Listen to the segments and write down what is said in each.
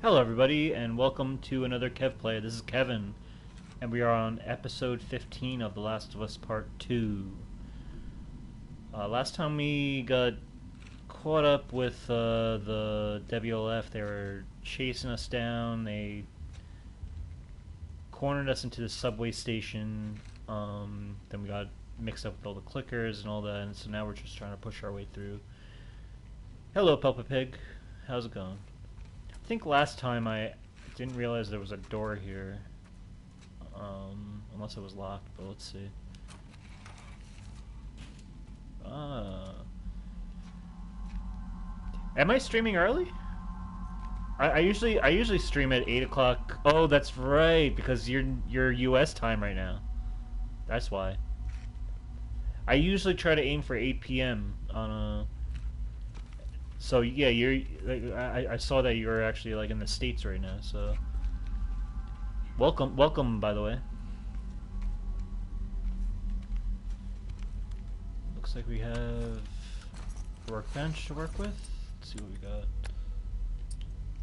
Hello, everybody, and welcome to another Kev Play. This is Kevin, and we are on episode 15 of The Last of Us Part 2. Last time we got caught up with the WLF. They were chasing us down. They cornered us into the subway station. Then we got mixed up with all the clickers and all that, and so now we're just trying to push our way through. Hello, Peppa Pig. How's it going? I think last time I didn't realize there was a door here. Unless it was locked, but let's see. Am I streaming early? I usually stream at 8 o'clock. Oh, that's right, because you're US time right now. That's why. I usually try to aim for 8 p.m. on a. So yeah, I saw that you were actually like in the States right now. So welcome by the way. Looks like we have a workbench to work with. Let's see what we got.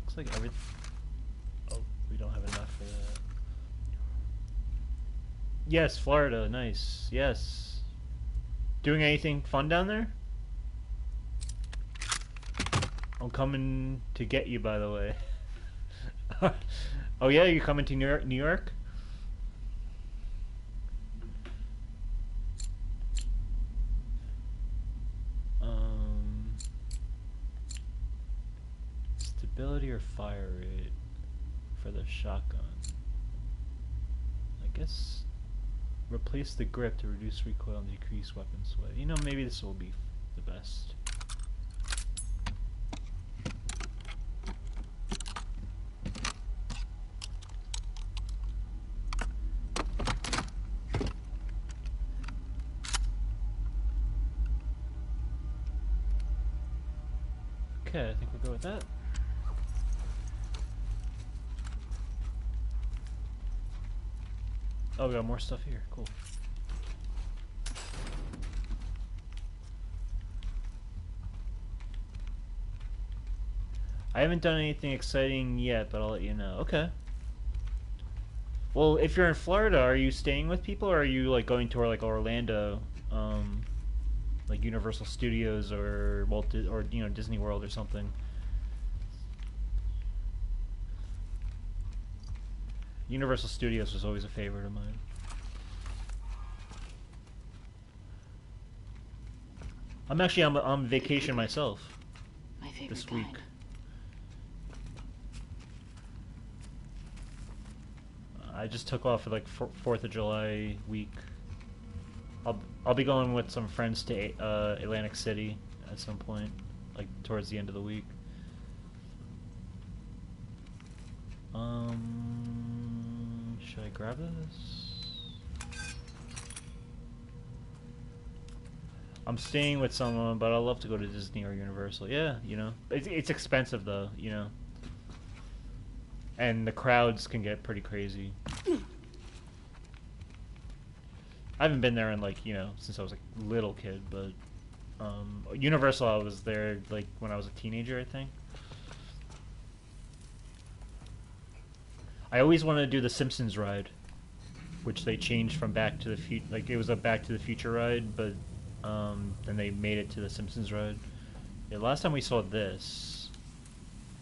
Looks like everything. Oh, we don't have enough for that. Yes, Florida, nice. Yes. Doing anything fun down there? I'm coming to get you, by the way. Oh yeah, you're coming to New York? New York? Stability or fire rate for the shotgun. I guess replace the grip to reduce recoil and decrease weapon sway. You know, maybe this will be the best. Okay, I think we'll go with that. Oh, we got more stuff here. Cool. I haven't done anything exciting yet, but I'll let you know. Okay. Well, if you're in Florida, are you staying with people, or are you like going to like Orlando, like Universal Studios or or Disney World or something? Universal Studios was always a favorite of mine. I'm actually on vacation myself this week. I just took off for like 4th of July week. I'll be going with some friends to Atlantic City at some point, like towards the end of the week. Should I grab this? I'm staying with someone, but I'd love to go to Disney or Universal. Yeah, it's expensive though, and the crowds can get pretty crazy. I haven't been there in like since I was a little kid, but Universal I was there like when I was a teenager, I think. I always wanted to do the Simpsons ride, which they changed from Back to the Future. Like it was a Back to the Future ride, but then they made it to the Simpsons ride. Yeah, last time we saw this.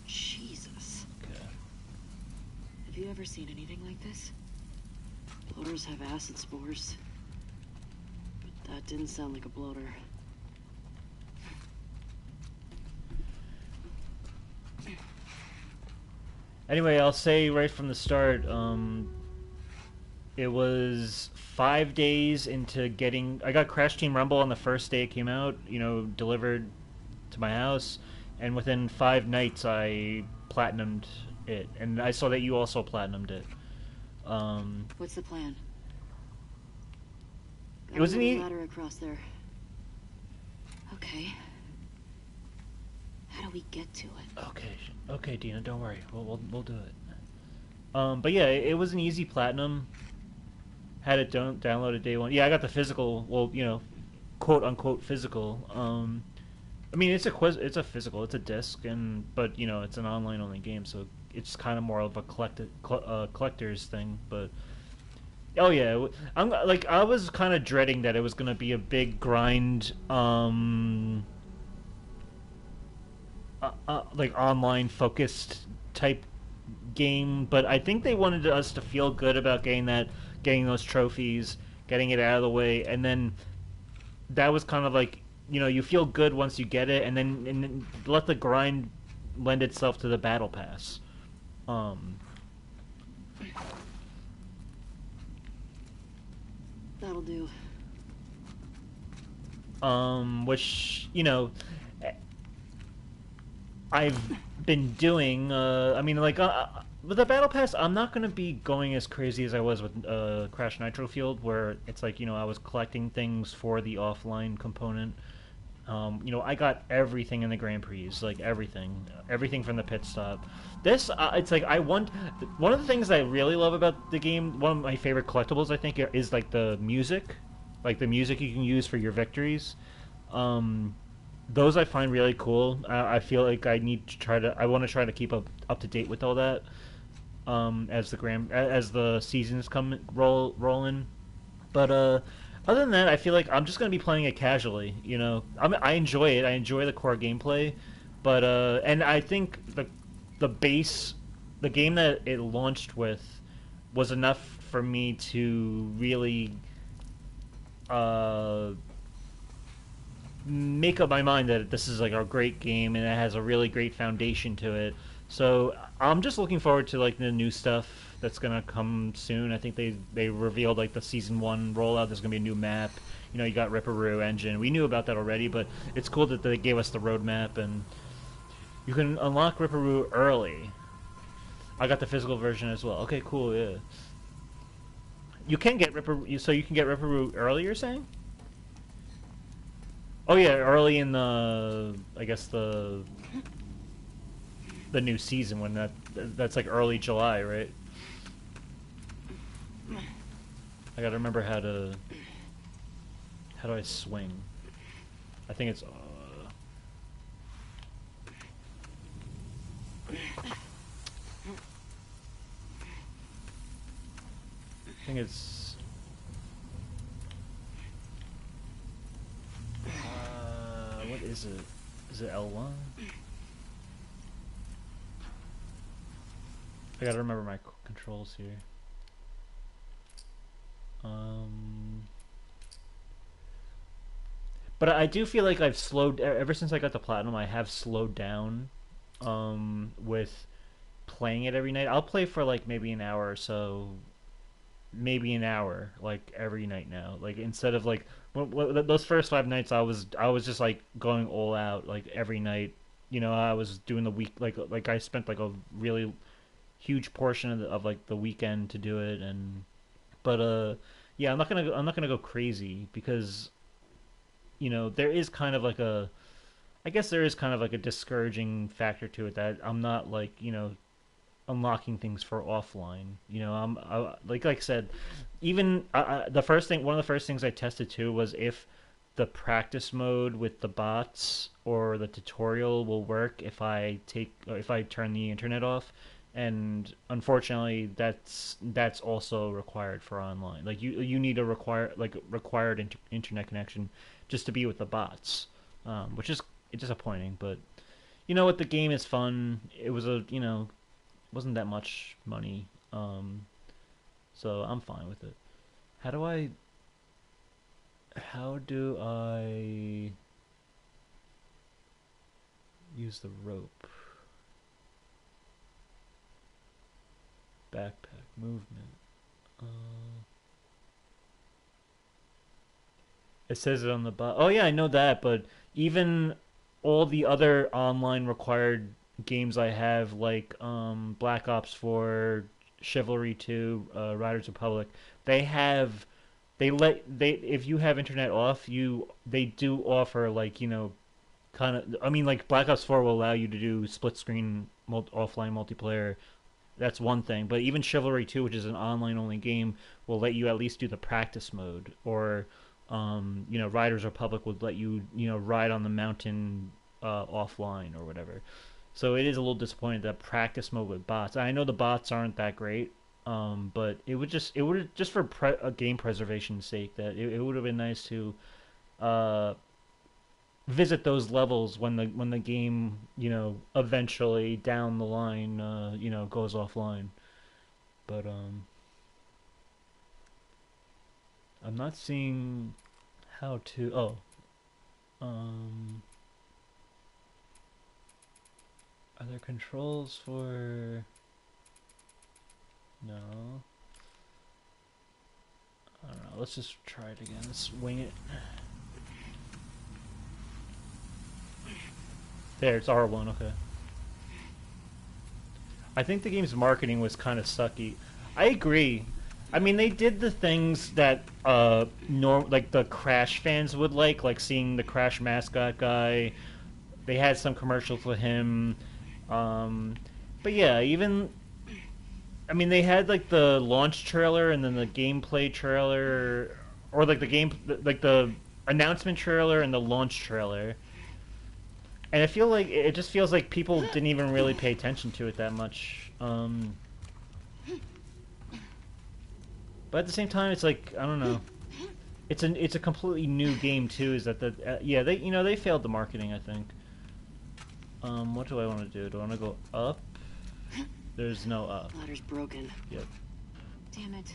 Jesus. Okay. Have you ever seen anything like this? Bloaters have acid spores. But that didn't sound like a bloater. Anyway, I'll say right from the start, it was 5 days into getting. I got Crash Team Rumble on the first day it came out, delivered to my house, and within 5 nights I platinumed it. And I saw that you also platinumed it. What's the plan? It was a ladder across there. Okay. How do we get to it? Okay, Dina, don't worry. We'll do it. But yeah, it was an easy platinum. Had it downloaded day one. Yeah, I got the physical. Well, quote unquote physical. I mean, it's a physical. It's a disc, but it's an online only game, so it's kind of more of a collector's thing. But oh yeah, I'm like I was kind of dreading that it was gonna be a big grind, like online focused type game. But I think they wanted us to feel good about getting those trophies, getting it out of the way, and then that was kind of like you feel good once you get it, and then let the grind lend itself to the battle pass. Um, That'll do. which I've been doing. I mean, like with the battle pass, I'm not gonna be going as crazy as I was with Crash Nitro Field, where it's like I was collecting things for the offline component. I got everything in the Grand Prix, like everything from the pit stop. This, it's like I want. One of the things I really love about the game, one of my favorite collectibles, I think, is like the music you can use for your victories. Um, those I find really cool. I feel like I want to try to keep up to date with all that. As the seasons roll in. But other than that, I feel like I'm just gonna be playing it casually. I enjoy it. I enjoy the core gameplay, but and I think the base, the game that it launched with, was enough for me to really uh, make up my mind that this is like a great game and it has a really great foundation to it. So I'm just looking forward to like the new stuff that's gonna come soon. I think they revealed like the season 1 rollout. There's gonna be a new map. You got Ripperoo engine. We knew about that already, but it's cool that they gave us the roadmap and you can unlock Ripperoo early. I got the physical version as well. Okay, cool. Yeah, you can get Ripperoo. So you can get Ripperoo early. You're saying? Oh yeah, early in I guess the new season when that's like early July, right? I gotta remember how do I swing? I think it's I think it's what is it? Is it L1? I gotta remember my controls here. But I do feel like I've slowed ever since I got the platinum. I have slowed down with playing it every night. I'll play for like maybe an hour or so, maybe an hour like every night now. Like instead of like those first 5 nights, I was just like going all out like every night. I was doing the week like I spent like a really huge portion of like the weekend to do it. And but yeah, I'm not gonna go crazy because there is kind of like a I guess there is kind of like a discouraging factor to it that I'm not like unlocking things for offline. Like I said, even one of the first things I tested too was if the practice mode with the bots or the tutorial will work if I turn the internet off. And unfortunately, that's also required for online. Like you need a required internet connection just to be with the bots, which is disappointing. But what, the game is fun. It was wasn't that much money, so I'm fine with it. How do I how do I use the rope? Backpack movement. Uh, it says it on the bottom. Oh yeah, I know that, but even all the other online required games I have, like Black Ops 4, Chivalry 2, Riders Republic, they have they if you have internet off, they do offer like kind of. I mean, like Black Ops 4 will allow you to do split screen offline multiplayer. That's one thing, but even Chivalry 2, which is an online only game, will let you at least do the practice mode. Or Riders Republic would let you ride on the mountain offline or whatever. So it is a little disappointing that practice mode with bots. I know the bots aren't that great, but it would just for game preservation's sake that it would have been nice to uh, visit those levels when the game eventually down the line goes offline. But I'm not seeing how to. Oh, um, are there controls for? No. I don't know. Let's just try it again. Let's wing it. There, it's R1. Okay. I think the game's marketing was kind of sucky. I agree. I mean, they did the things that like the Crash fans would like seeing the Crash mascot guy. They had some commercials with him. Um, but yeah, even I mean, they had like the launch trailer and then the gameplay trailer, or like like the announcement trailer and the launch trailer. And I feel like it just feels like people didn't even really pay attention to it that much. But at the same time, it's like I don't know. It's a completely new game too. Is that the yeah they failed the marketing, I think. What do I want to do? Do I want to go up? There's no up. Ladder's broken. Yep. Damn it.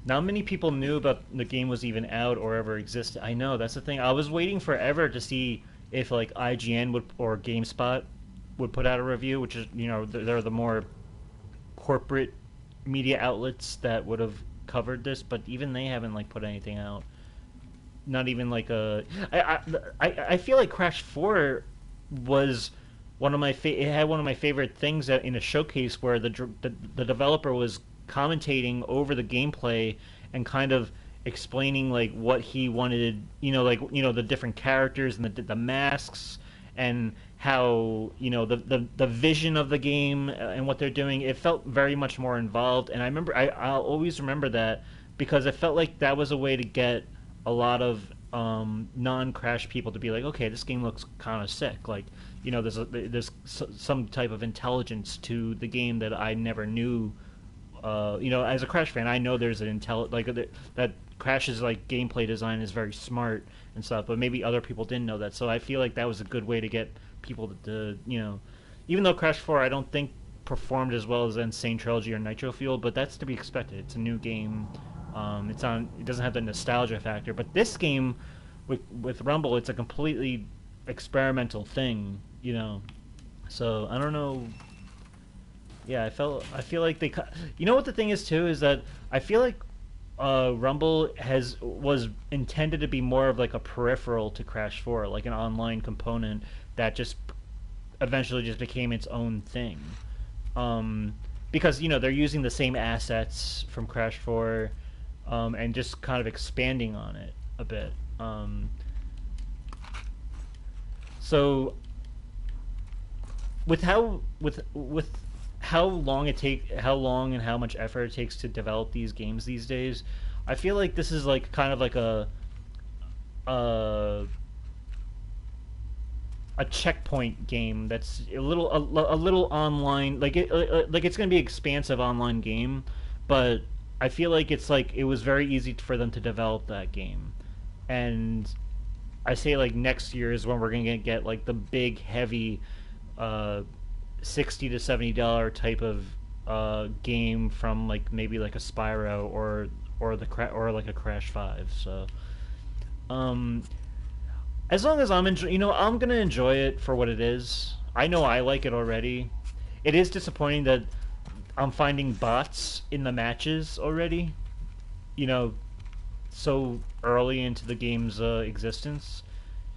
Not many people knew about the game was even out or ever existed. I know, that's the thing. I was waiting forever to see if like IGN would or GameSpot would put out a review, which is they're the more corporate media outlets that would have covered this, but even they haven't like put anything out. Not even like a. I feel like Crash 4 was one of my it had one of my favorite things in a showcase where the developer was commentating over the gameplay and kind of explaining like what he wanted, the different characters and the masks and how the vision of the game and what they're doing. It felt very much more involved, and I'll always remember that because it felt like that was a way to get a lot of non-Crash people to be like, okay, this game looks kind of sick. Like, there's some type of intelligence to the game that I never knew. As a Crash fan, I know there's an that Crash's like gameplay design is very smart and stuff, but maybe other people didn't know that. So I feel like that was a good way to get people to even though Crash 4 I don't think performed as well as Insane Trilogy or Nitro Fuel, but that's to be expected. It's a new game. It doesn't have the nostalgia factor, but this game with Rumble, it's a completely experimental thing, So I don't know. Yeah, I feel like they. You know what the thing is too is that I feel like Rumble was intended to be more of like a peripheral to Crash 4, like an online component that just eventually just became its own thing. Because they're using the same assets from Crash 4. And just kind of expanding on it a bit. So with how long and how much effort it takes to develop these games these days, I feel like this is like kind of like a checkpoint game that's a little online, like it's going to be an expansive online game, but I feel like it was very easy for them to develop that game, and I say like next year is when we're gonna get like the big heavy, $60 to $70 type of game from like maybe like a Spyro or like a Crash 5. So, as long as I'm gonna enjoy it for what it is. I know I like it already. It is disappointing that I'm finding bots in the matches already, so early into the game's existence.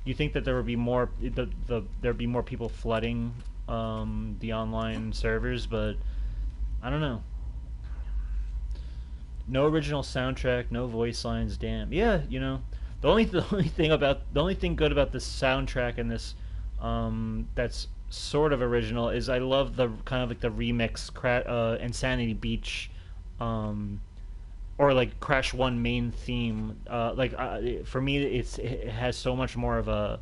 You think that there would be more there'd be more people flooding the online servers, but I don't know. No original soundtrack, no voice lines. Damn. Yeah, the only thing good about this soundtrack and this that's sort of original is I love the kind of like the remix Insanity Beach or like Crash One main theme. For me, it has so much more of a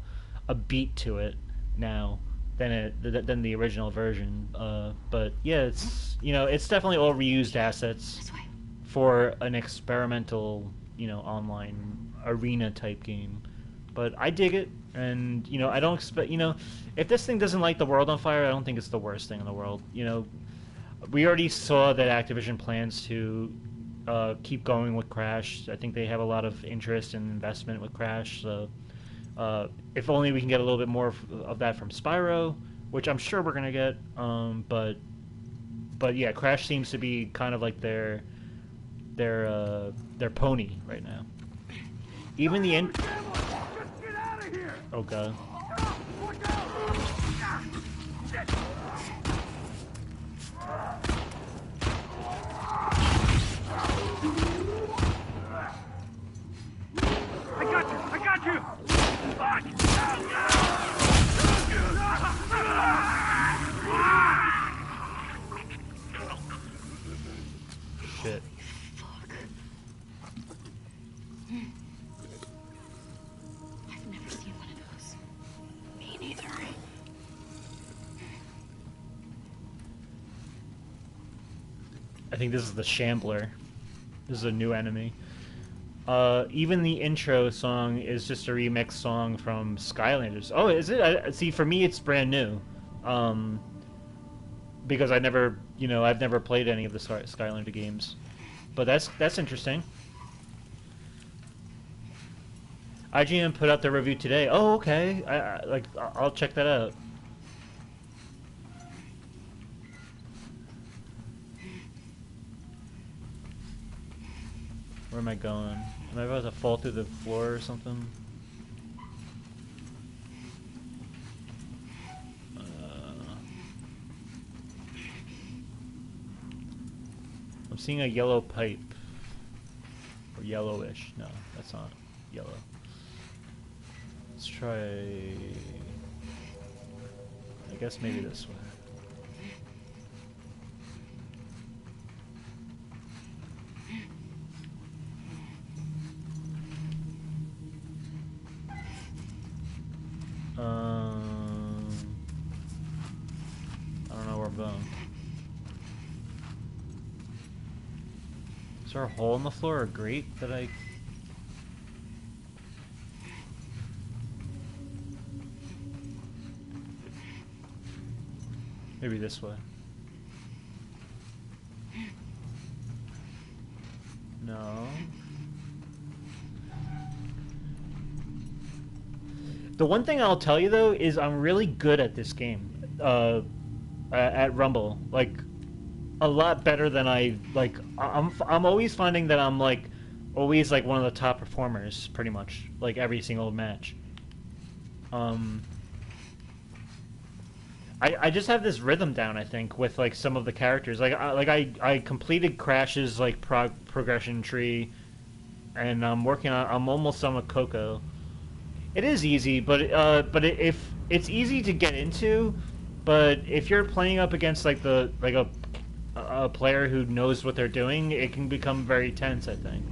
beat to it now than the original version. But yeah, it's definitely all reused assets This way. for an experimental online arena type game. But I dig it, and I don't expect if this thing doesn't light the world on fire, I don't think it's the worst thing in the world. We already saw that Activision plans to keep going with Crash. I think they have a lot of interest and investment with Crash. So if only we can get a little bit more of that from Spyro, which I'm sure we're gonna get. But yeah, Crash seems to be kind of like their pony right now. Even the end. Oh god. I got you! Shit. Fuck. I've never seen one of those. Me neither. I think this is the Shambler. This is a new enemy. Even the intro song is just a remix song from Skylanders. Oh, is it? See, for me, it's brand new. Because I've never played any of the Skylander games. But that's interesting. IGN put out their review today. Oh, okay. I'll check that out. Where am I going? Am I about to fall through the floor or something? I'm seeing a yellow pipe. Or yellowish. No, that's not yellow. Let's try... I guess maybe this way. I don't know where I'm going. Is there a hole in the floor or a grate that I... Maybe this way. No. The one thing I'll tell you though is I'm really good at this game. At Rumble, like a lot better than I'm always finding that I'm like always like one of the top performers pretty much like every single match. I just have this rhythm down, I think, with like some of the characters. I completed Crash's like progression tree, and I'm almost done with Coco. It is easy, but if it's easy to get into, but if you're playing up against like a player who knows what they're doing, it can become very tense, I think.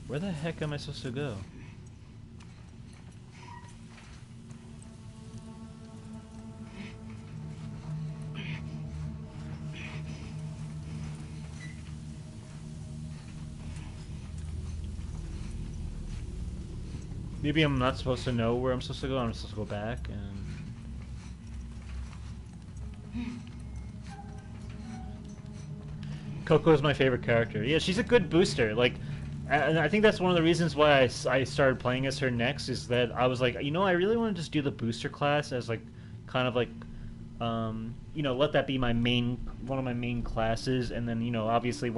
Where the heck am I supposed to go? Maybe I'm not supposed to know where I'm supposed to go. I'm supposed to go back and... Coco is my favorite character. Yeah, she's a good booster. Like, and I think that's one of the reasons why I started playing as her next, is that I was like, I really want to just do the booster class as like, kind of like, let that be one of my main classes, and then obviously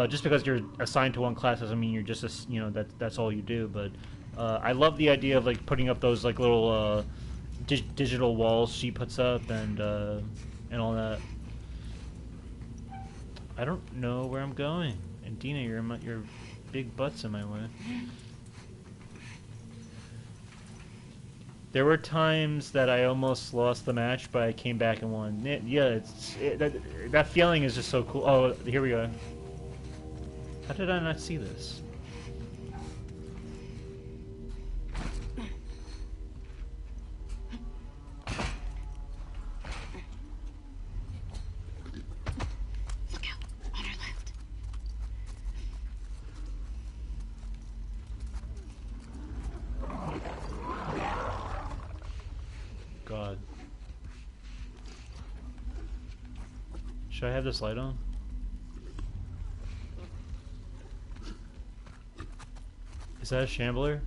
just because you're assigned to one class doesn't mean you're just that's all you do. But I love the idea of like putting up those like little digital walls she puts up and all that. I don't know where I'm going. And Dina, your big butt's in my way. There were times that I almost lost the match, but I came back and won. Yeah, that feeling is just so cool. Oh, here we go. How did I not see this? Look out, on our left. God. Should I have this light on? Is that a shambler?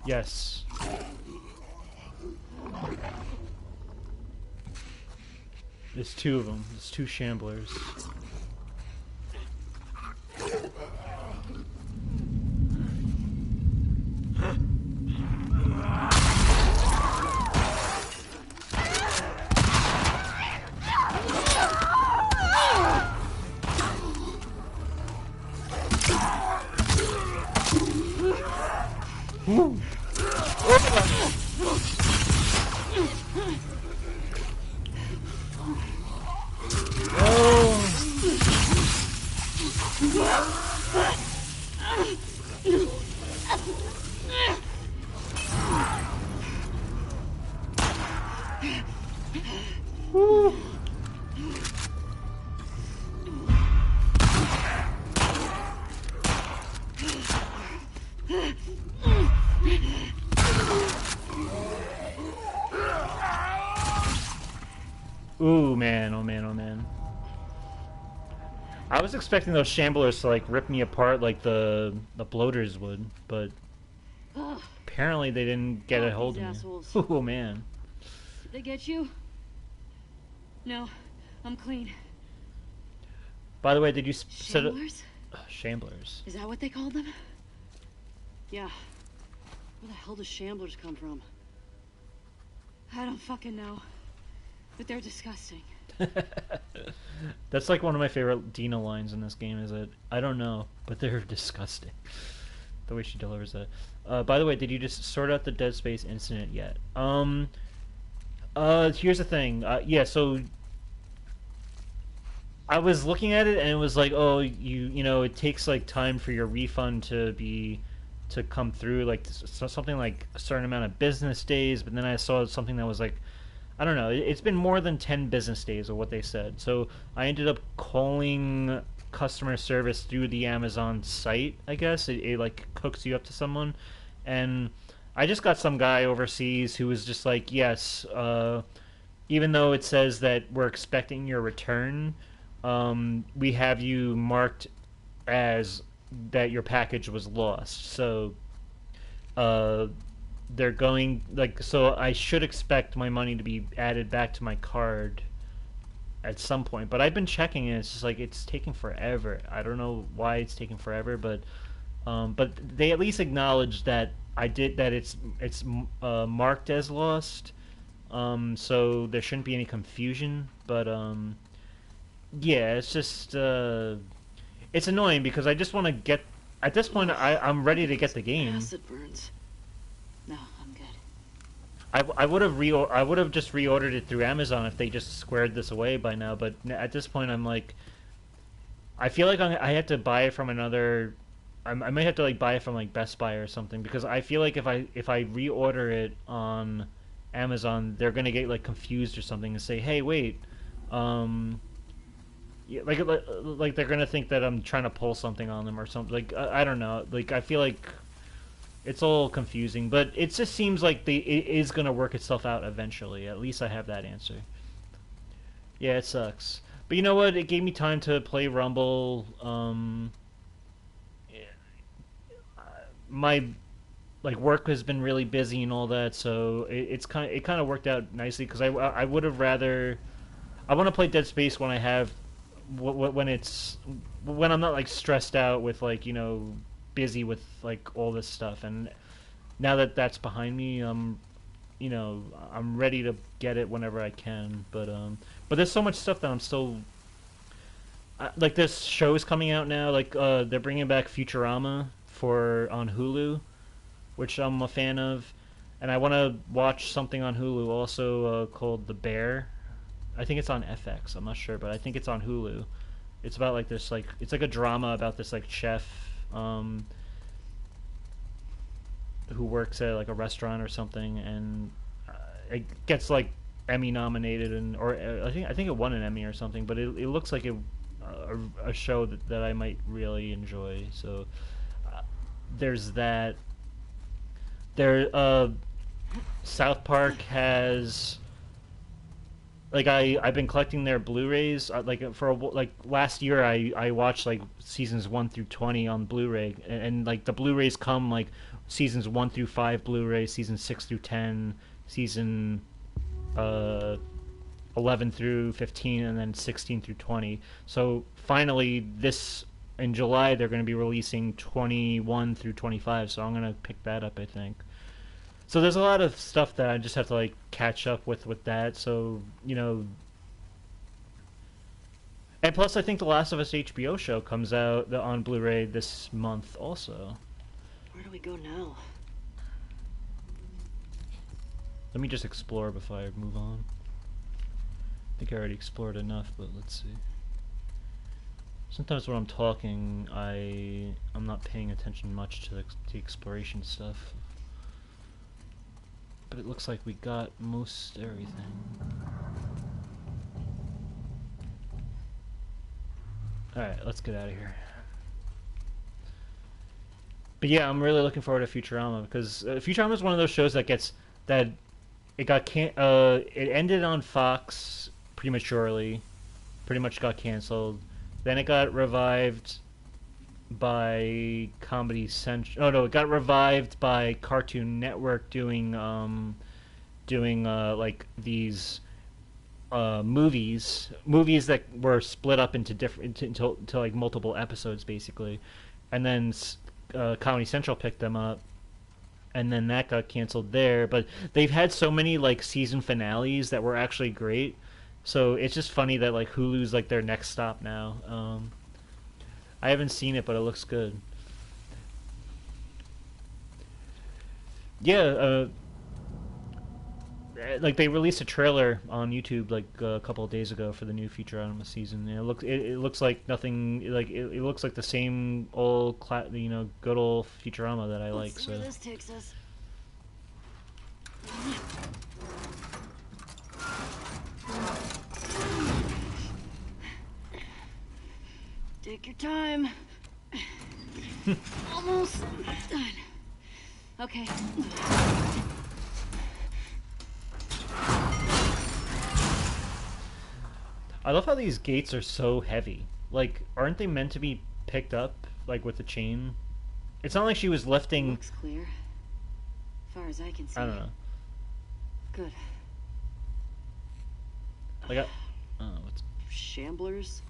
Yes. There's two of them. There's two shamblers. Woo. Woo. Ooh, man, oh man, oh man. I was expecting those shamblers to like rip me apart like the bloaters would, but Ugh, apparently they didn't get a fuck hold these of me. assholes. Oh man. Did they get you? No, I'm clean. By the way, did you set up Shamblers? shamblers? Is that what they called them? Yeah. Where the hell do shamblers come from? I don't fucking know. But they're disgusting. That's like one of my favorite Dina lines in this game. Is that I don't know, but they're disgusting. The way she delivers that. By the way, did you just sort out the Dead Space incident yet? Here's the thing. Yeah, so I was looking at it and it was like, oh, you know, it takes like time for your refund to come through, like something like a certain amount of business days. But then I saw something that was like, I don't know, it's been more than 10 business days of what they said. So I ended up calling customer service through the Amazon site, I guess. It like hooks you up to someone. And I just got some guy overseas who was just like, yes, even though it says that we're expecting your return, we have you marked as that your package was lost. So they're going like, so I should expect my money to be added back to my card at some point. But I've been checking and it's just like it's taking forever. I don't know why it's taking forever, but they at least acknowledge that I did that. It's marked as lost. So there shouldn't be any confusion. But yeah, it's just it's annoying because I just want to get. At this point, I'm ready to get the game. Acid burns. No, I'm good. I would have just reordered it through Amazon if they just squared this away by now. But at this point, I'm like, I feel like I had to buy it from another. I might have to like buy it from like Best Buy or something because I feel like if I reorder it on Amazon, they're gonna get like confused or something and say, hey, wait, yeah, like they're gonna think that I'm trying to pull something on them or something. Like I don't know. Like I feel like it's all confusing, but it just seems like it is gonna work itself out eventually. At least I have that answer. Yeah, it sucks, but you know what? It gave me time to play Rumble. My like work has been really busy and all that, so it kind of worked out nicely because I would have rather. I want to play Dead Space when I have when I'm not like stressed out with like, you know, busy with like all this stuff. And now that that's behind me, you know, I'm ready to get it whenever I can. But there's so much stuff that I'm still like. There's shows coming out now, like they're bringing back Futurama on Hulu, which I'm a fan of. and I want to watch something on Hulu also called The Bear. I think it's on FX. I'm not sure, but I think it's on Hulu. It's about like this like it's like a drama about this like chef who works at like a restaurant or something, and it gets like Emmy nominated, and or I think it won an Emmy or something. But it looks like a show that I might really enjoy. So there's that. There South Park has like I've been collecting their Blu-rays like for like last year I watched like seasons 1 through 20 on Blu-ray, and like the Blu-rays come like seasons 1 through 5 Blu-ray, season 6 through 10, season uh 11 through 15, and then 16 through 20. So finally this in July they're going to be releasing 21 through 25, so I'm going to pick that up, I think. So there's a lot of stuff that I just have to like catch up with that. So and plus I think the Last of Us HBO show comes out on Blu-ray this month also. Where do we go now? Let me just explore before I move on. I think I already explored enough, but let's see. Sometimes when I'm talking, I'm not paying attention much to the exploration stuff. But it looks like we got most everything. Alright, let's get out of here. But yeah, I'm really looking forward to Futurama, because Futurama is one of those shows that it ended on Fox prematurely, pretty much got canceled. Then it got revived by Comedy Central. Oh no, it got revived by Cartoon Network doing like these movies that were split up into different into like multiple episodes basically, and then Comedy Central picked them up, and then that got canceled there. But they've had so many like season finales that were actually great, so it's just funny that like Hulu's like their next stop now. I haven't seen it, but it looks good. Yeah, like they released a trailer on YouTube like a couple of days ago for the new Futurama season. And it looks like nothing like it looks like the same old good old Futurama that I like. Let's see So where this takes us. Take your time. Almost done. Okay. I love how these gates are so heavy. Like, aren't they meant to be picked up like with a chain? It's not like she was lifting. Looks clear. As far as I can see. I don't know. Good. Like, what's... Shamblers?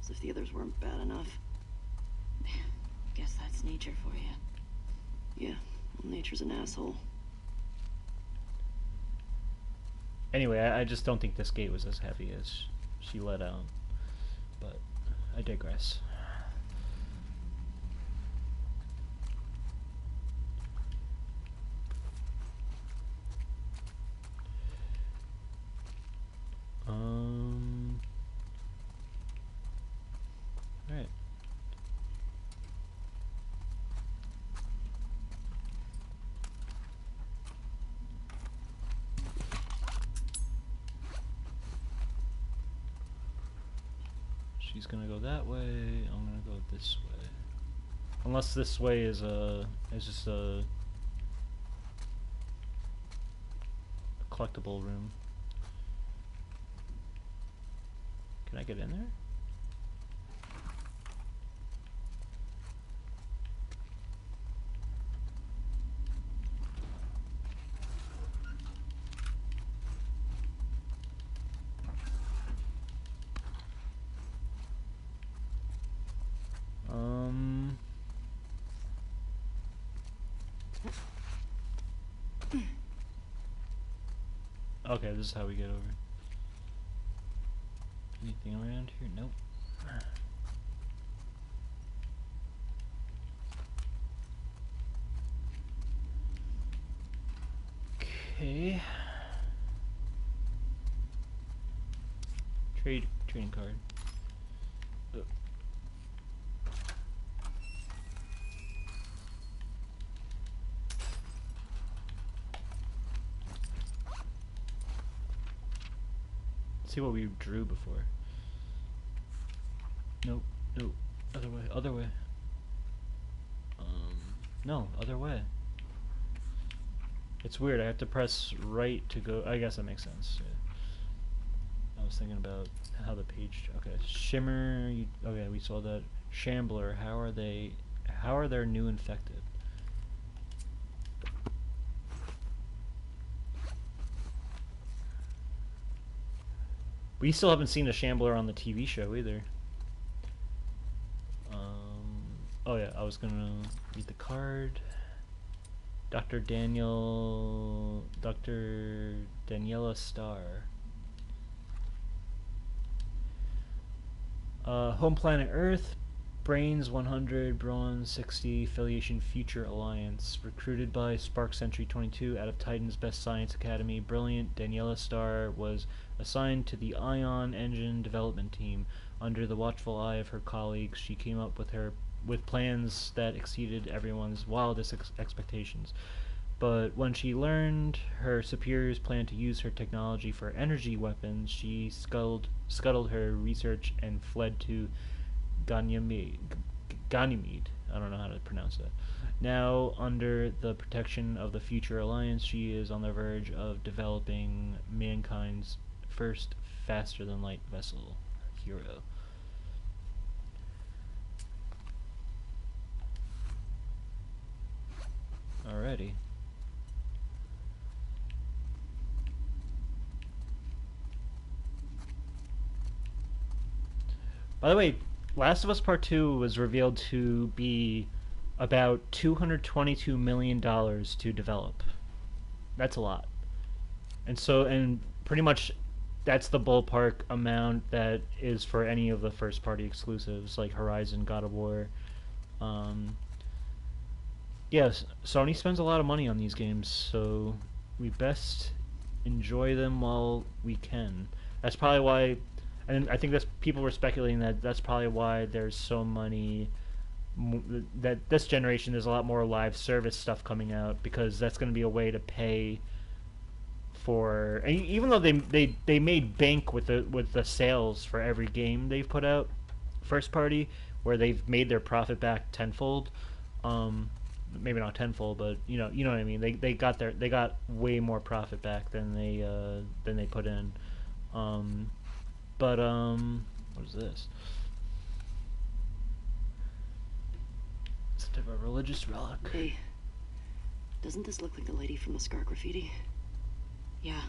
As if the others weren't bad enough. Guess that's nature for you. Yeah, well, nature's an asshole. Anyway, I just don't think this gate was as heavy as she let out. But I digress. Alright. She's gonna go that way, I'm gonna go this way. Unless this way is just a collectible room. Can I get in there? Okay, this is how we get over. Anything around here? Nope. Okay. Trading card. Let's see what we drew before. Nope, nope. Other way, other way. No, other way. It's weird, I have to press right to go. I guess that makes sense. Yeah. I was thinking about how the page. Okay, Shimmer. Okay, we saw that. Shambler. How are they? How are their new infected? We still haven't seen a Shambler on the TV show either. Oh yeah, I was gonna read the card. Dr. Daniela Starr. Home planet Earth, Brains 100, Brawn 60, affiliation Future Alliance. Recruited by Spark Sentry 22 out of Titan's Best Science Academy. Brilliant, Daniela Starr was assigned to the Ion Engine development team. Under the watchful eye of her colleagues, she came up with plans that exceeded everyone's wildest expectations. But when she learned her superiors planned to use her technology for energy weapons, she scuttled her research and fled to Ganymede. I don't know how to pronounce that. Now, under the protection of the Future Alliance, she is on the verge of developing mankind's first faster-than-light vessel, Hero. Alrighty. By the way, Last of Us Part 2 was revealed to be about $222 million to develop. That's a lot. And pretty much that's the ballpark amount that is for any of the first party exclusives like Horizon, God of War. Yes, Sony spends a lot of money on these games, so we best enjoy them while we can. That's probably why, and I think that's people were speculating that that's probably why there's so many that this generation there's a lot more live service stuff coming out because that's going to be a way to pay for. And even though they made bank with the sales for every game they've put out, first party, where they've made their profit back tenfold. Maybe not tenfold, but you know what I mean. They got way more profit back than they put in. What is this? It's a type of religious relic. Hey, doesn't this look like the lady from the Scar graffiti? Yeah.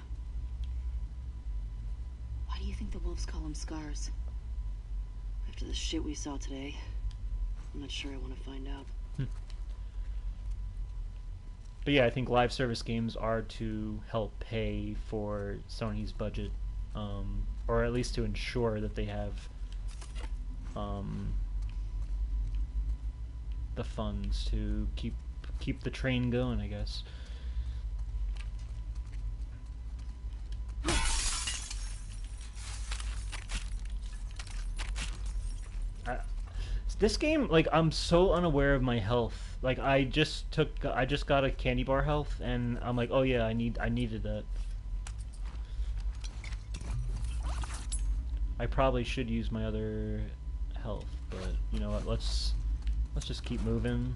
Why do you think the wolves call them scars? After the shit we saw today, I'm not sure I want to find out. But yeah, I think live service games are to help pay for Sony's budget, or at least to ensure that they have the funds to keep the train going, I guess. This game, like, I'm so unaware of my health. Like, I just got a candy bar health, and I'm like, oh yeah, I needed that. I probably should use my other health, but you know what? Let's just keep moving.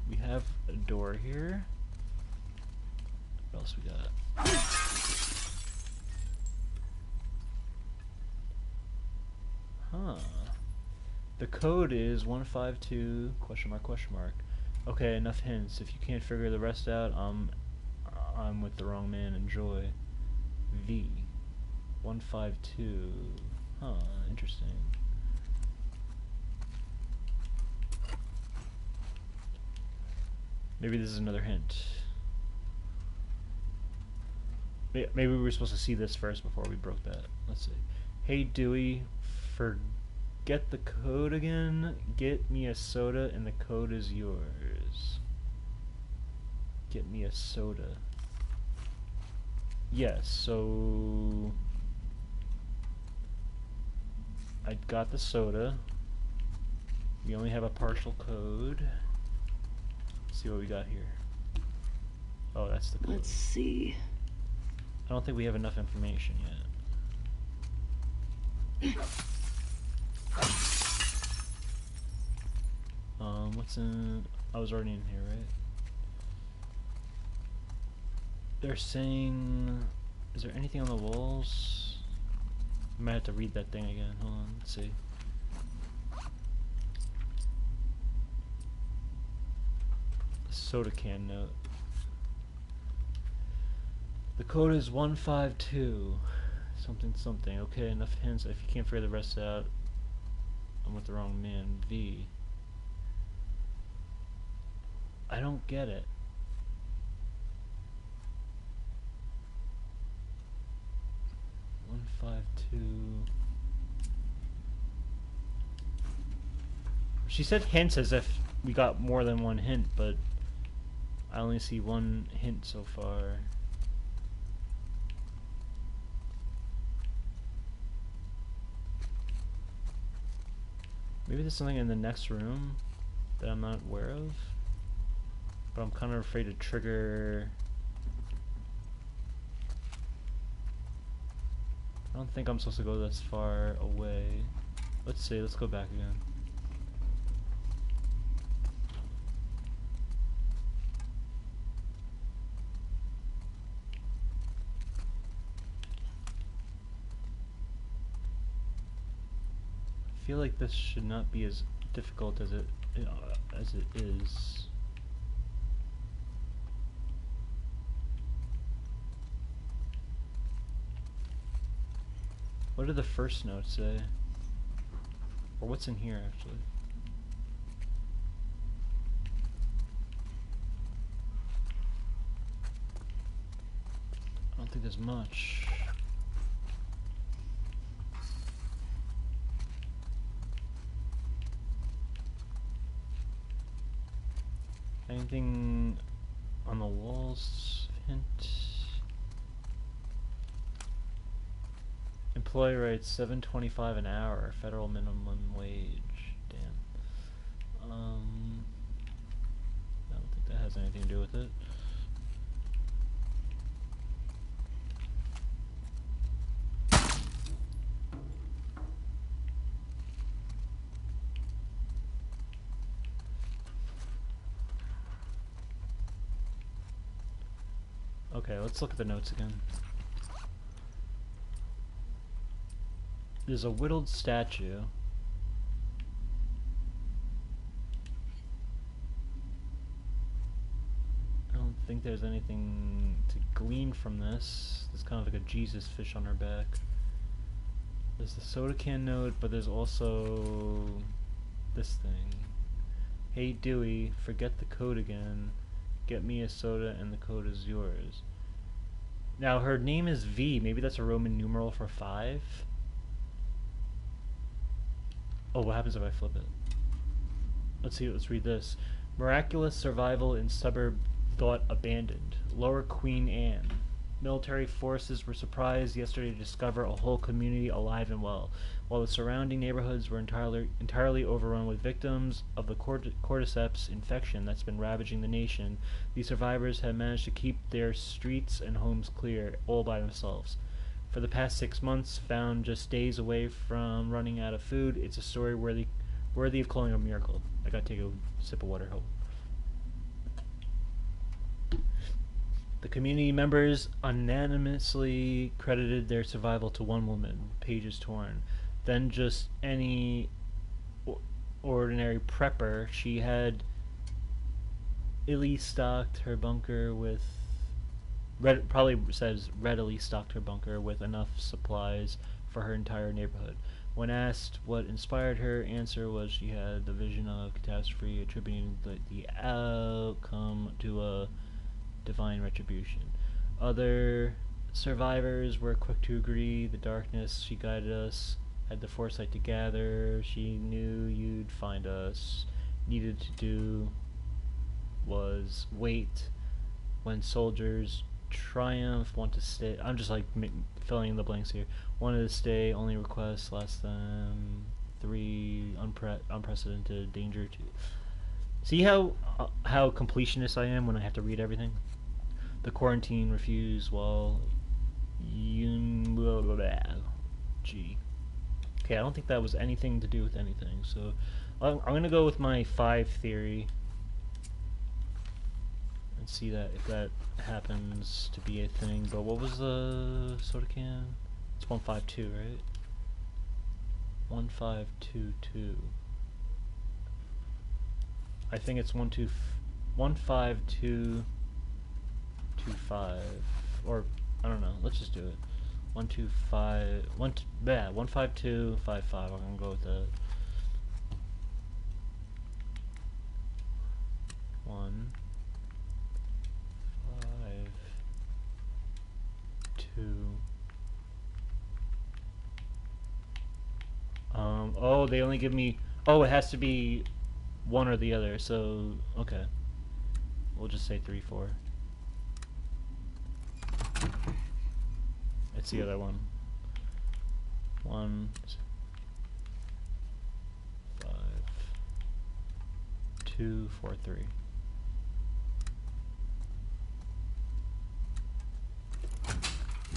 We have a door here. What else we got? Huh. The code is 152 question mark question mark. Okay, enough hints. If you can't figure the rest out, I'm with the wrong man. Enjoy. V 152. Huh, interesting. Maybe this is another hint. Maybe we were supposed to see this first before we broke that. Let's see. Hey Dewey, forget the code again. Get me a soda and the code is yours. Get me a soda. Yes, so I got the soda. We only have a partial code. Let's see what we got here. Oh, that's the code. Let's see. I don't think we have enough information yet. What's in... I was already in here, right? They're saying... Is there anything on the walls? I might have to read that thing again. Hold on, let's see. Soda can note. The code is 152 something something. Okay, enough hints. If you can't figure the rest out, I'm with the wrong man. V. I don't get it. One, 152. She said hints as if we got more than one hint, but I only see one hint so far. Maybe there's something in the next room that I'm not aware of, but I'm kind of afraid to trigger. I don't think I'm supposed to go this far away. Let's see, let's go back again. I feel like this should not be as difficult as it is. What did the first note say? Or what's in here actually? I don't think there's much. Anything on the walls? Hint. Employee rates $7.25 an hour, federal minimum wage. Damn. I don't think that has anything to do with it. Okay, let's look at the notes again. There's a whittled statue. I don't think there's anything to glean from this. There's kind of like a Jesus fish on her back. There's the soda can note, but there's also this thing. Hey Dewey, forget the code again. Get me a soda and the code is yours. Now her name is V. Maybe that's a Roman numeral for 5. Oh, what happens if I flip it? Let's see, let's read this. Miraculous survival in suburb thought abandoned. Lower Queen Anne. Military forces were surprised yesterday to discover a whole community alive and well, while the surrounding neighborhoods were entirely overrun with victims of the cordyceps infection that's been ravaging the nation. These survivors have managed to keep their streets and homes clear, all by themselves. For the past 6 months, found just days away from running out of food, it's a story worthy of calling a miracle. I gotta take a sip of water. Hope. The community members unanimously credited their survival to one woman, pages torn. Then just any ordinary prepper, she had readily stocked her bunker with enough supplies for her entire neighborhood. When asked what inspired her, answer was she had the vision of catastrophe, attributing the outcome to a divine retribution. Other survivors were quick to agree. The darkness she guided us, had the foresight to gather. She knew you'd find us. Needed to do was wait. when soldiers triumph, want to stay. I'm just like filling in the blanks here. Wanted to stay, only request less than 3, unprecedented danger to. See how completionist I am when I have to read everything? The quarantine refuse while G. Okay, I don't think that was anything to do with anything, so I'm gonna go with my 5 theory and see that if that happens to be a thing. But what was the soda can? It's 152, right? 1522. I think it's 15225, or I don't know. Let's just do it. 15255. I'm gonna go with that. 1 5 2. Oh, they only give me. Oh, it has to be one or the other. So okay, we'll just say 3 4. It's the other one. 1 5 2 4 3.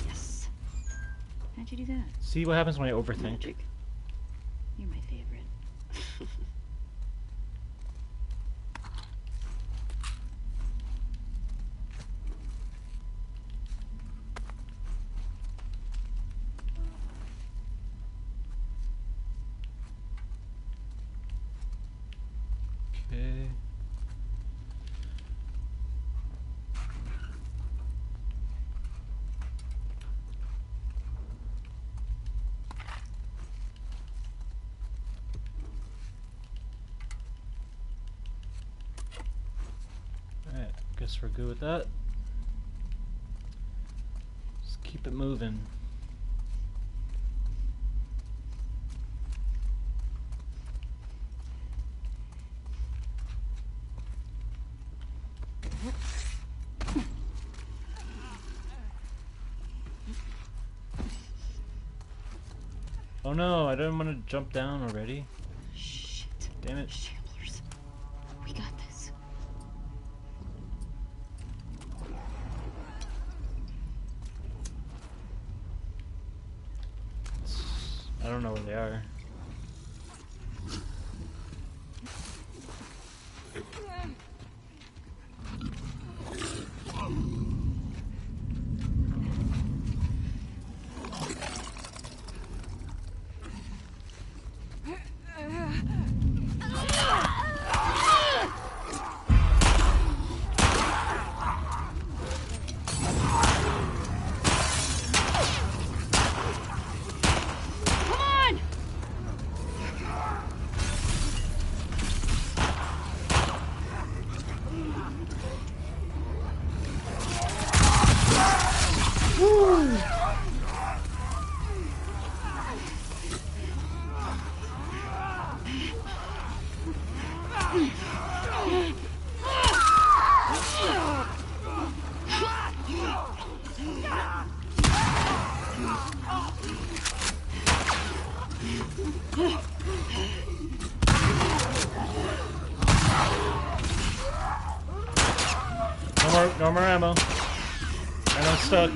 Yes. How'd you do that? See what happens when I overthink? Magic. You're my favorite. Okay. Alright, guess we're good with that. Just keep it moving. Oh no, I didn't want to jump down already. Shit. Damn it. Shamblers. We got this. I don't know where they are. No more ammo. And I'm stuck.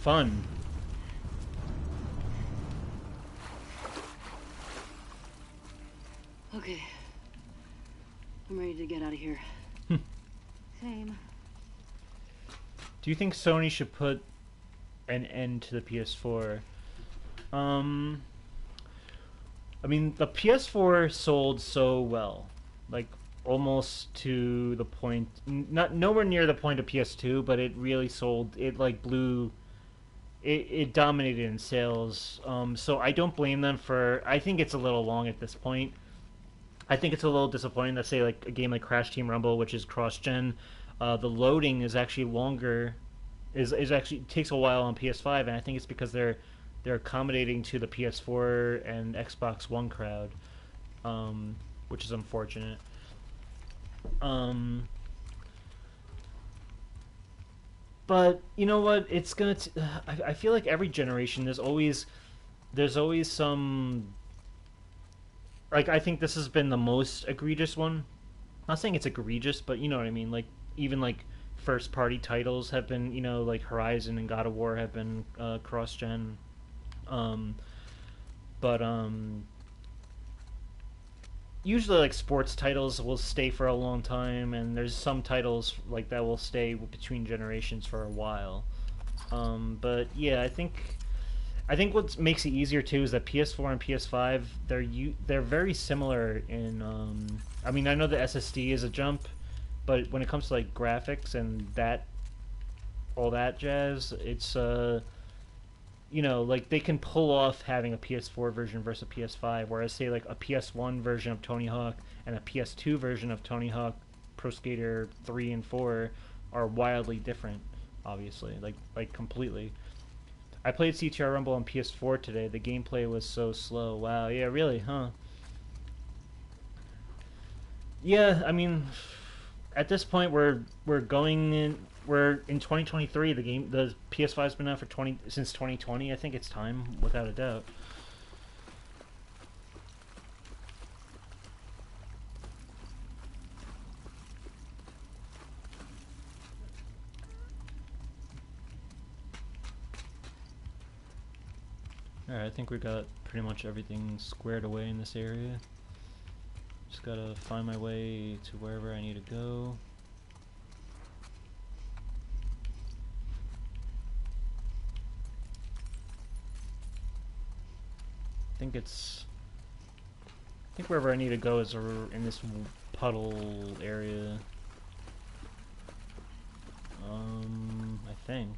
Fun. Okay. I'm ready to get out of here. Same. Do you think Sony should put an end to the PS4? I mean, the PS4 sold so well, like almost to the point, not nowhere near the point of PS2, but it really sold. It like blew. It dominated in sales. So I don't blame them for. I think it's a little long at this point. I think it's a little disappointing that say like a game like Crash Team Rumble, which is cross-gen, the loading is actually longer. Is actually takes a while on PS5, and I think it's because they're accommodating to the PS4 and Xbox One crowd, which is unfortunate. Um, but you know what? It's gonna. I feel like every generation there's always some like I think this has been the most egregious one. I'm not saying it's egregious, but you know what I mean. Like even like first party titles have been like Horizon and God of War have been cross gen. Um, but usually like sports titles will stay for a long time, and there's some titles like that will stay between generations for a while. But yeah, I think what makes it easier too is that PS4 and PS5 they're very similar in. I mean, I know the SSD is a jump, but when it comes to like graphics and that all that jazz, it's like they can pull off having a PS4 version versus a PS5, whereas say like a PS1 version of Tony Hawk and a PS2 version of Tony Hawk Pro Skater 3 and 4 are wildly different, obviously, like completely. I played CTR Rumble on PS4 today. The gameplay was so slow. Wow, yeah, really, huh? Yeah, I mean, at this point we're in 2023. The PS5's been out for 20 since 2020. I think it's time without a doubt. All right, I think we got pretty much everything squared away in this area. Just gotta find my way to wherever I need to go. I think wherever I need to go is in this puddle area. I think.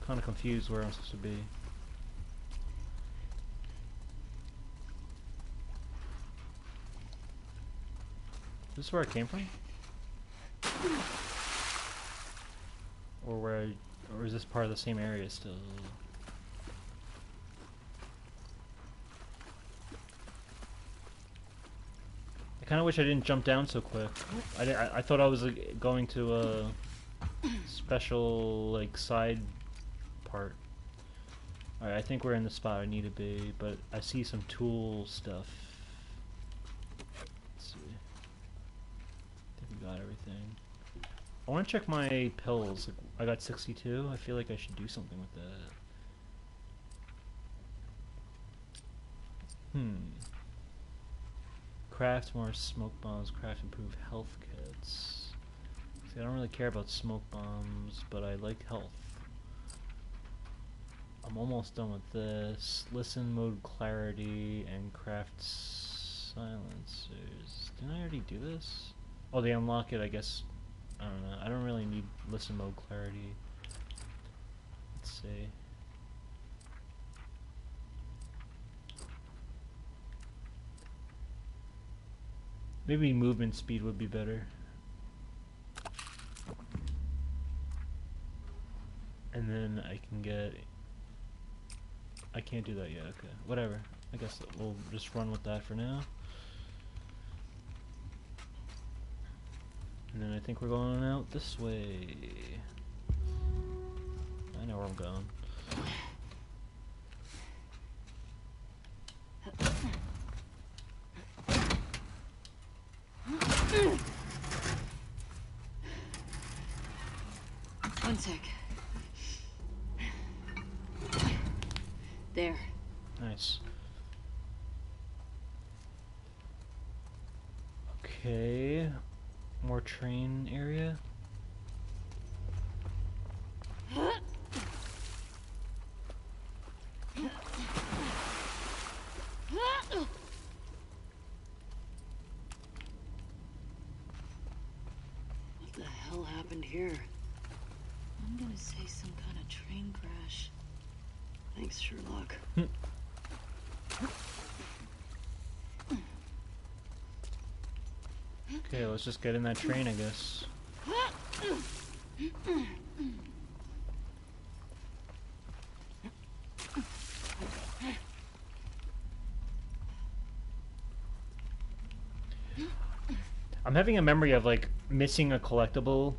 Kind of confused where I'm supposed to be. Is this where I came from? Or is this part of the same area still? I kind of wish I didn't jump down so quick. I thought I was going to a special like side part. Alright, I think we're in the spot I need to be, but I see some tool stuff. Let's see. I think we got everything. I want to check my pills. Like, I got 62. I feel like I should do something with that. Craft more smoke bombs. Craft improved health kits. See, I don't really care about smoke bombs, but I like health. I'm almost done with this. Listen mode clarity and craft silencers. Didn't I already do this? Oh, they unlock it, I guess. I don't know. I don't really need listen mode clarity. Let's see. Maybe movement speed would be better. And then I can get... I can't do that yet, okay. Whatever. I guess we'll just run with that for now. And then I think we're going out this way. I know where I'm going. One sec. There. Nice. Okay. More train area. What the hell happened here? I'm gonna say some kind of train crash. Thanks, Sherlock. Okay, let's just get in that train, I guess. I'm having a memory of like missing a collectible,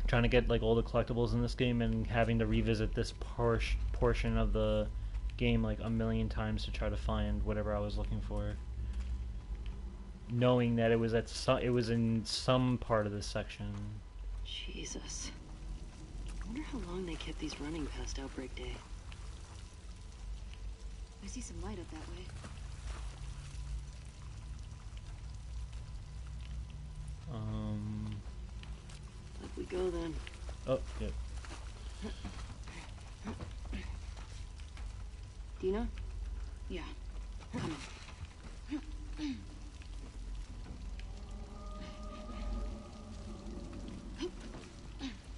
trying to get like all the collectibles in this game and having to revisit this portion of the game like a million times to try to find whatever I was looking for, knowing that it was it was in some part of this section. Jesus. I wonder how long they kept these running past Outbreak Day. I see some light up that way. Up we go then. Oh, yep. Dina? Yeah. Come on.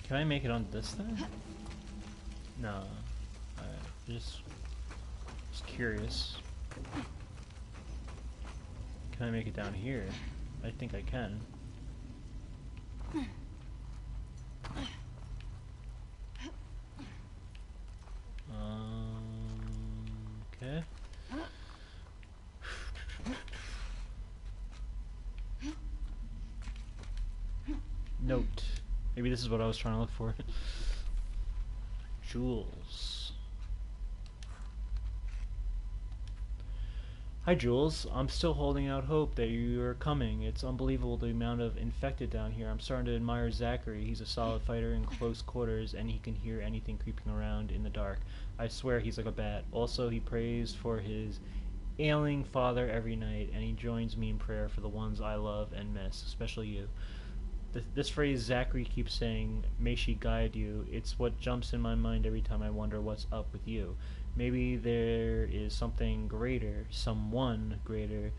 Can I make it on this thing? No. Alright, just curious. Can I make it down here? I think I can. Okay. Note. Maybe this is what I was trying to look for. Jules. Hi Jules, I'm still holding out hope that you're coming. It's unbelievable the amount of infected down here. I'm starting to admire Zachary. He's a solid fighter in close quarters and he can hear anything creeping around in the dark. I swear he's like a bat. Also, he prays for his ailing father every night and he joins me in prayer for the ones I love and miss, especially you. This phrase Zachary keeps saying, may she guide you, it's what jumps in my mind every time I wonder what's up with you. Maybe there is something greater, someone greater,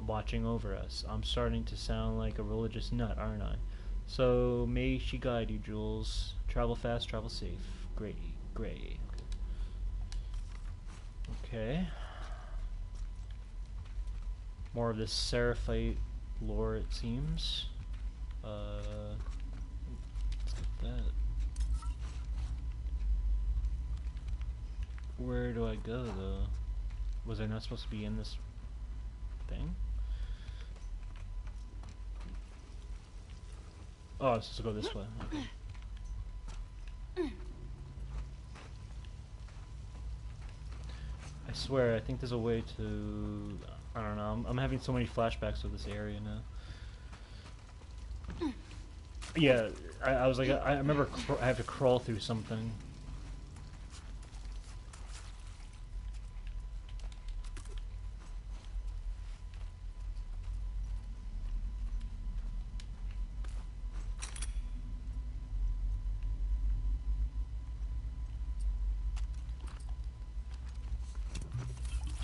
watching over us. I'm starting to sound like a religious nut, aren't I? So, may she guide you, Jules. Travel fast, travel safe. Gray. Okay. More of this Seraphite lore, it seems. Let's get that. Where do I go, though? Was I not supposed to be in this thing? Oh, I was supposed to go this way. Okay. I swear, I think there's a way to... I don't know, I'm having so many flashbacks of this area now. Yeah, I was like, I remember I have to crawl through something.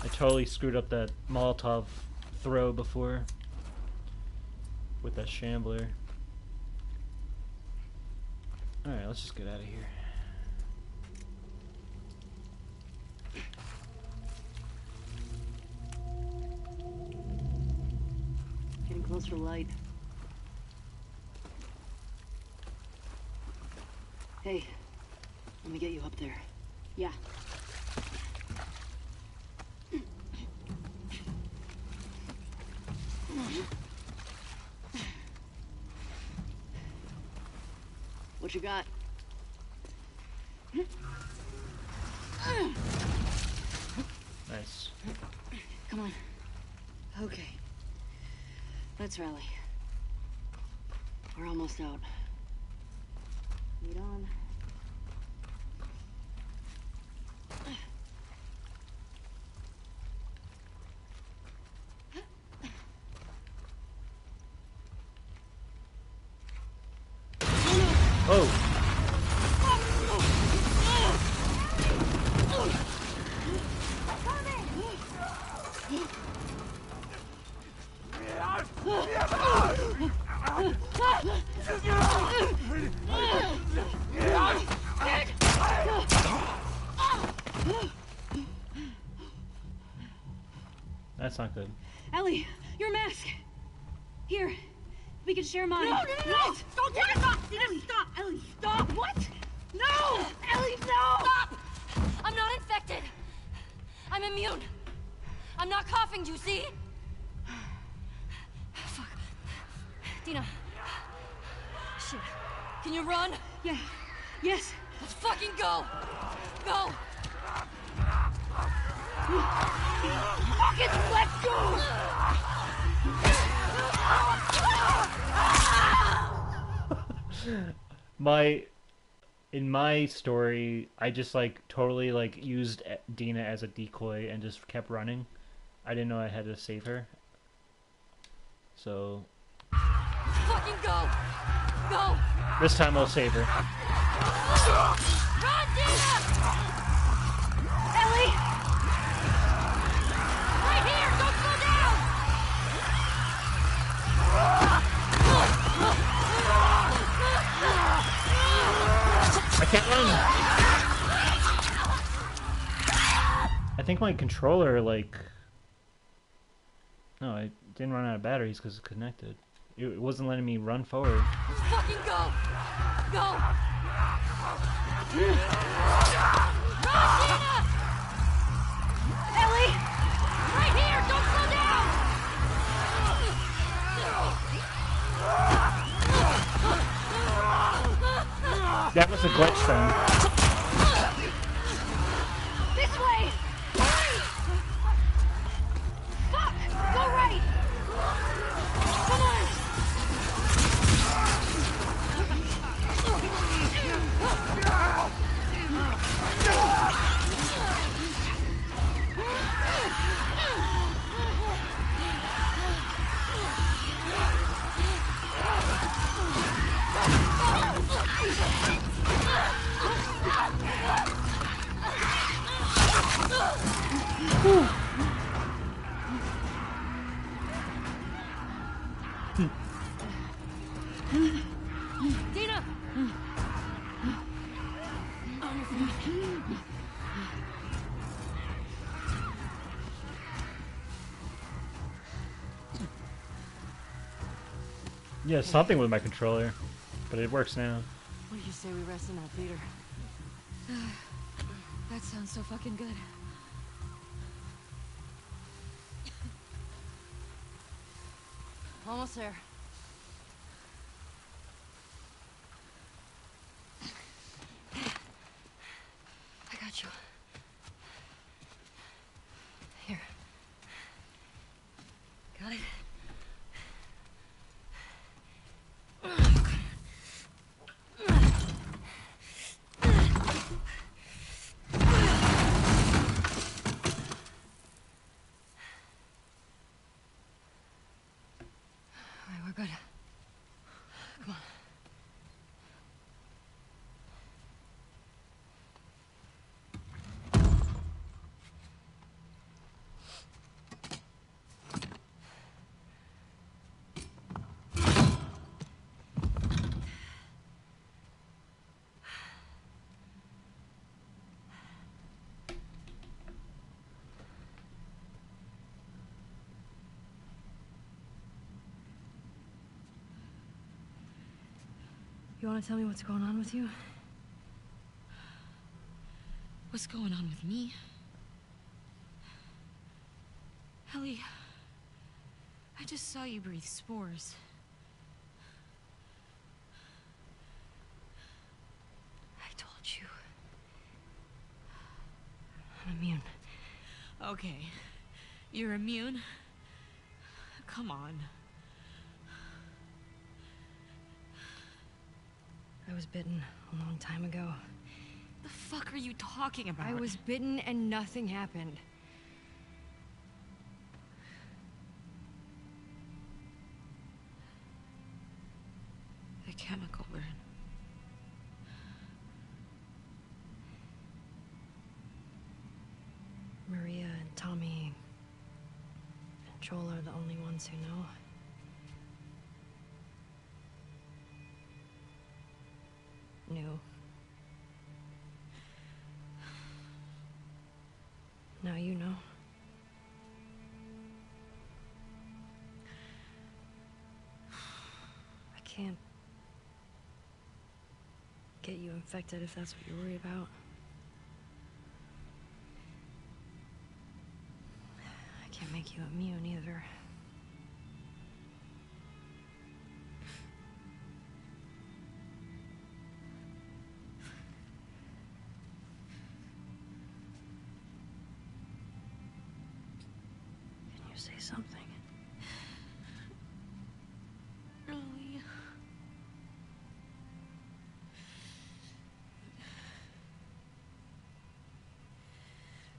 I totally screwed up that Molotov throw before with that shambler. Alright, let's just get out of here. Getting closer to light. Hey, let me get you up there. Yeah. What you got? Nice. Come on. Okay. Let's rally. We're almost out. Lead on. Oh! That's not good. Ellie, your mask. Here, we can share mine. No! What? Don't take it off! Ellie, stop! Ellie, stop! What? No! Ellie, no! Stop! I'm not infected. I'm immune. I'm not coughing, do you see? Fuck. Dina. Shit. Can you run? Yeah. Yes. Let's fucking go! Go! Fucking let's go! In my story, I just like totally like used Dina as a decoy and just kept running. I didn't know I had to save her. So Fucking go! Go! this time I'll save her. Run, Dina! Ellie! Right here! Don't slow down! I can't run. I think my controller like. No, I didn't run out of batteries because it's connected. It wasn't letting me run forward. Fucking go! Go! Run, Dina! Ellie! Right here! Don't slow down! That was a glitch then. This way! Fuck! Go right! Come on! Dina! Yeah, something with my controller, but it works now. What do you say we rest in that theater? That sounds so fucking good. Almost there. I got you. Here. Got it? Alright, we're good. Come on. You want to tell me what's going on with you? What's going on with me? Ellie, I just saw you breathe spores. I told you. I'm immune. Okay, you're immune? Come on. I was bitten a long time ago. The fuck are you talking about? I was bitten and nothing happened. The chemical burn. Maria and Tommy and Joel are the only ones who know. Knew. Now you know. can't get you infected if that's what you're worried about. I can't make you immune either. Can you say something? Ellie.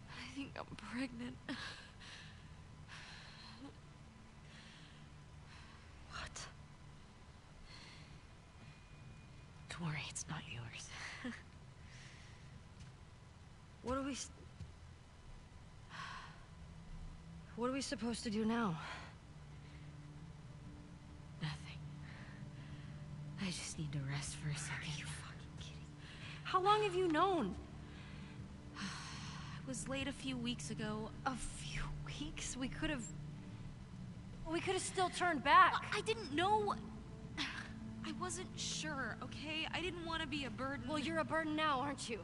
I think I'm pregnant. What? Don't worry, it's not yours. What are we... What are we supposed to do now? Nothing. I just need to rest for a second. Are you fucking kidding? How long have you known? I was late a few weeks ago. A few weeks? We could have still turned back. I didn't know. I wasn't sure, okay? I didn't want to be a burden. Well, you're a burden now, aren't you?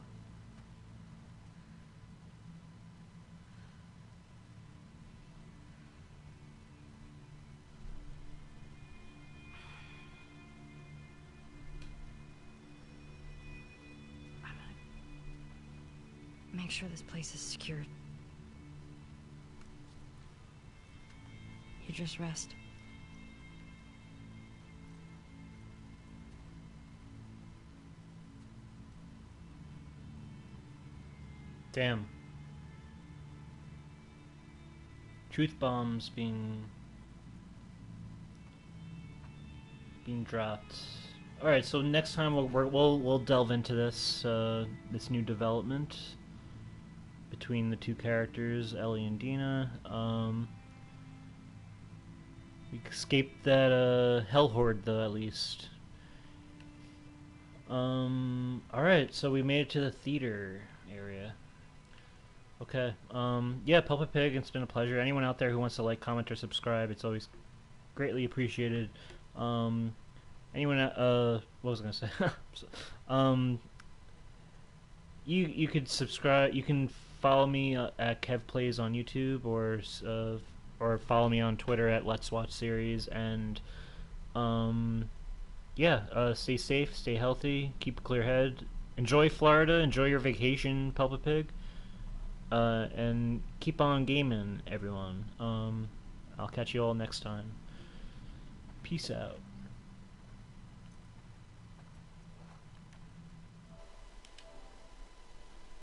I'm gonna make sure this place is secured. You just rest. Damn. Truth bombs being dropped. All right, so next time we'll delve into this this new development between the two characters, Ellie and Dina. We escaped that hell horde, though, at least. Alright, so we made it to the theater area. Okay, yeah, Pulpit Pig, it's been a pleasure. Anyone out there who wants to like, comment, or subscribe, it's always greatly appreciated. Anyone, what was I gonna say? You could subscribe, you can follow me at Kev Plays on YouTube, or follow me on Twitter at Let's Watch Series, and yeah, stay safe, stay healthy, keep a clear head, enjoy Florida, enjoy your vacation, Pulpit Pig, and keep on gaming, everyone. I'll catch you all next time. Peace out.